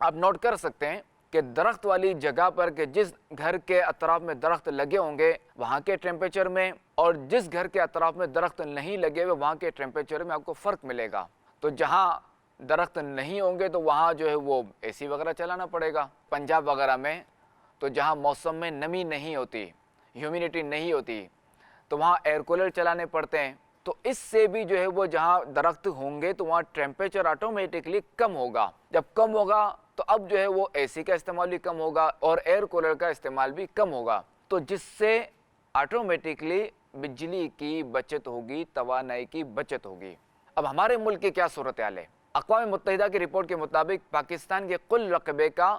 آپ نوٹ کر سکتے ہیں کہ درخت والی جگہ پر کہ جس گھر کے اطراف میں درخت لگے ہوں گے وہاں کے ٹیمپریچر میں، اور جس گھر کے اطراف میں درخت نہیں لگے ہوئے وہاں کے ٹیمپریچر میں آپ کو فرق ملے گا۔ تو جہاں درخت نہیں ہوں گے تو وہاں جو ہے وہ اے سی وغیرہ چلانا پڑے گا۔ پنجاب وغیرہ میں تو جہاں موسم میں نمی نہیں ہوتی، ہیومیڈیٹی نہیں ہوتی، تو وہاں ایئر کولر چلانے پڑتے ہیں۔ تو اس سے بھی جو ہے وہ جہاں درخت ہوں گے تو وہاں ٹیمپریچر آٹومیٹکلی کم ہوگا۔ جب کم ہوگا تو اب جو ہے وہ اے سی کا استعمال بھی کم ہوگا اور ایئر کولر کا استعمال بھی کم ہوگا، تو جس سے آٹومیٹکلی بجلی کی بچت ہوگی، توانائی کی بچت ہوگی۔ اب ہمارے ملک کی کیا صورتحال ہے؟ اقوام متحدہ کی رپورٹ کے مطابق پاکستان کے کل رقبے کا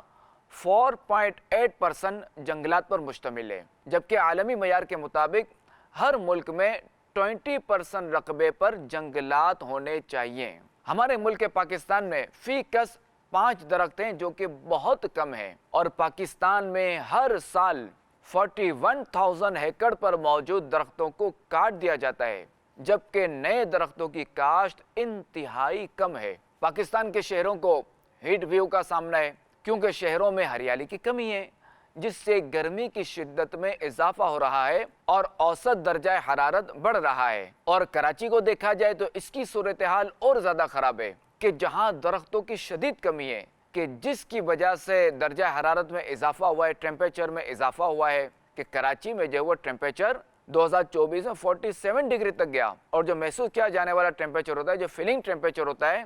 4.8% جنگلات پر مشتمل ہے، جبکہ عالمی معیار کے مطابق ہر ملک میں 20% رقبے پر جنگلات ہونے چاہیے۔ ہمارے ملک پاکستان میں فی کس 5 درخت ہیں جو کہ بہت کم ہیں، اور پاکستان میں ہر سال 41,000 ایکڑ پر موجود درختوں کو کاٹ دیا جاتا ہے، جبکہ نئے درختوں کی کاشت انتہائی کم ہے۔ پاکستان کے شہروں کو ہیٹ ویو کا سامنا ہے کیونکہ شہروں میں ہریالی کی کمی ہے، جس سے گرمی کی شدت میں اضافہ ہو رہا ہے اور اوسط درجہ حرارت بڑھ رہا ہے۔ اور کراچی کو دیکھا جائے تو اس کی صورتحال اور زیادہ خراب ہے کہ جہاں درختوں کی شدید کمی ہے، کہ جس کی وجہ سے درجہ حرارت میں اضافہ ہوا ہے، ٹیمپریچر میں اضافہ ہوا ہے، کہ کراچی میں جو ہے وہ ٹیمپریچر 2024 میں 47 ڈگری تک گیا، اور جو محسوس کیا جانے والا ٹیمپریچر ہوتا ہے، جو فیلنگ ٹیمپریچر ہوتا ہے،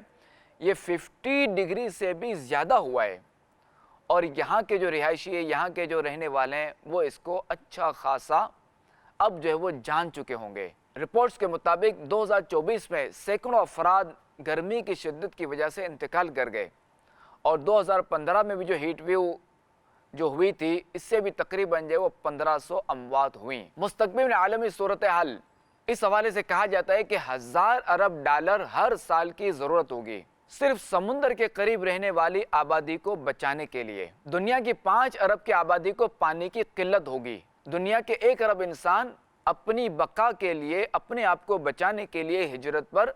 یہ 50 ڈگری سے بھی زیادہ ہوا ہے۔ اور یہاں کے جو رہائشی ہیں، یہاں کے جو رہنے والے ہیں، وہ اس کو اچھا خاصا اب جو ہے وہ جان چکے ہوں گے۔ رپورٹس کے مطابق 2024 میں سینکڑوں افراد گرمی کی شدت کی وجہ سے انتقال کر گئے، اور 2015 میں بھی جو ہیٹ ویو جو ہوئی تھی اس سے بھی تقریباً جو ہے وہ 1500 اموات ہوئیں۔ مستقبل میں عالمی صورتحال اس حوالے سے کہا جاتا ہے کہ 1000 ارب ڈالر ہر سال کی ضرورت ہوگی صرف سمندر کے قریب رہنے والی آبادی کو بچانے کے لیے۔ دنیا کی 5 ارب کی آبادی کو پانی کی قلت ہوگی۔ دنیا کے 1 ارب انسان اپنی بقا کے لیے، اپنے آپ کو بچانے کے لیے ہجرت پر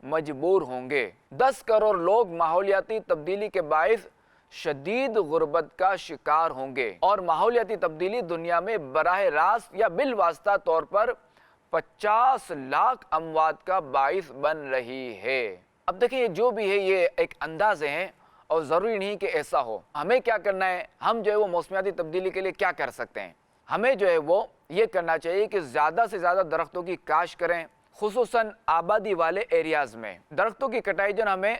مجبور ہوں گے۔ 10 کروڑ لوگ ماحولیاتی تبدیلی کے باعث شدید غربت کا شکار ہوں گے، اور ماحولیاتی تبدیلی دنیا میں براہ راست یا بالواسطہ طور پر 50 لاکھ اموات کا باعث بن رہی ہے۔ اب دیکھیں جو بھی ہے یہ ایک اندازے ہیں اور ضروری نہیں کہ ایسا ہو۔ ہمیں کیا کرنا ہے؟ ہم جو ہے وہ موسمیاتی تبدیلی کے لیے کیا کر سکتے ہیں؟ ہمیں جو ہے وہ یہ کرنا چاہیے کہ زیادہ سے زیادہ درختوں کی کاشت کریں، خصوصاً آبادی والے ایریاز میں۔ درختوں کی کٹائی جو ہمیں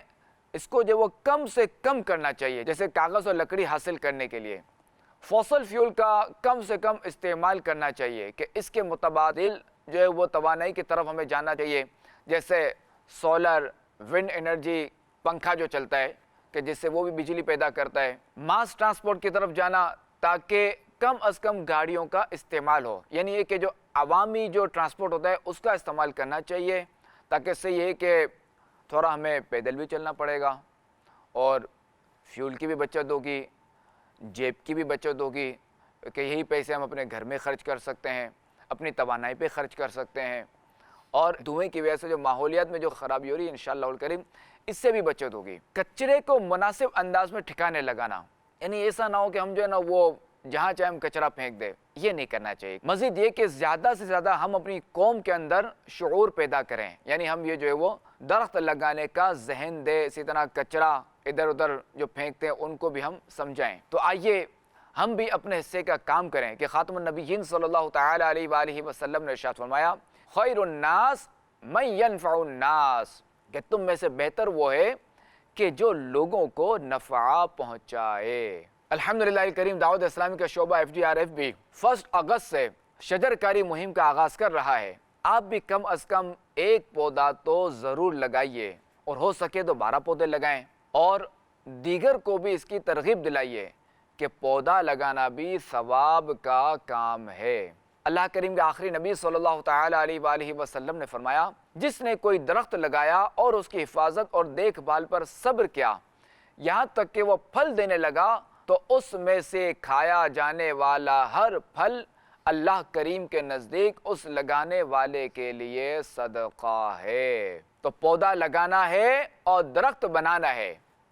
اس کو جو وہ کم سے کم کرنا چاہیے، جیسے کاغذ اور لکڑی حاصل کرنے کے لیے فوسل فیول کا کم سے کم استعمال کرنا چاہیے، کہ اس کے متبادل جو ہے وہ توانائی کی طرف ہمیں جانا چاہیے، جیسے سولر، ونڈ انرجی، پنکھا جو چلتا ہے کہ جس سے وہ بھی بجلی پیدا کرتا ہے۔ ماس ٹرانسپورٹ کی طرف جانا تاکہ کم از کم گاڑیوں کا استعمال ہو، یعنی یہ کہ جو عوامی جو ٹرانسپورٹ ہوتا ہے اس کا استعمال کرنا چاہیے، تاکہ اس سے یہ ہے کہ تھوڑا ہمیں پیدل بھی چلنا پڑے گا اور فیول کی بھی بچت ہوگی، جیب کی بھی بچت ہوگی، کہ یہی پیسے ہم اپنے گھر میں خرچ کر سکتے ہیں، اپنی توانائی پہ خرچ کر سکتے ہیں، اور دھوئیں کی وجہ سے جو ماحولیات میں جو خرابی ہو رہی ہے انشاءاللہ الکریم اس سے بھی بچت ہوگی۔ کچرے کو مناسب انداز میں ٹھکانے لگانا، یعنی ایسا نہ ہو کہ ہم جو ہے نا وہ جہاں چاہے ہم کچرا پھینک دیں، یہ نہیں کرنا چاہیے۔ مزید یہ کہ زیادہ سے زیادہ ہم اپنی قوم کے اندر شعور پیدا کریں، یعنی ہم یہ جو ہے وہ درخت لگانے کا ذہن دے، اسی طرح کچرا ادھر ادھر جو پھینکتے ہیں ان کو بھی ہم سمجھائیں۔ تو آئیے ہم بھی اپنے حصے کا کام کریں، کہ خاتم النبیین صلی اللہ تعالی علیہ وآلہ وسلم نے ارشاد فرمایا، خیر الناس من ینفع الناس، کہ تم میں سے بہتر وہ ہے کہ جو لوگوں کو نفع پہنچائے۔ الحمدللہ الکریم دعوت اسلامی کا شعبہ FGRF بھی 1 اگست سے شجر کاری مہم کا آغاز کر رہا ہے۔ آپ بھی کم از کم 1 پودا تو ضرور لگائیے، اور ہو سکے تو 12 پودے لگائیں، اور دیگر کو بھی اس کی ترغیب دلائیے کہ پودا لگانا بھی ثواب کا کام ہے۔ اللہ کریم کے آخری نبی صلی اللہ تعالی علیہ وآلہ وسلم نے فرمایا، جس نے کوئی درخت لگایا اور اس کی حفاظت اور دیکھ بھال پر صبر کیا یہاں تک کہ وہ پھل دینے لگا، تو اس میں سے کھایا جانے والا ہر پھل اللہ کریم کے نزدیک اس لگانے والے کے لیے صدقہ ہے۔ تو پودا لگانا ہے اور درخت بنانا ہے،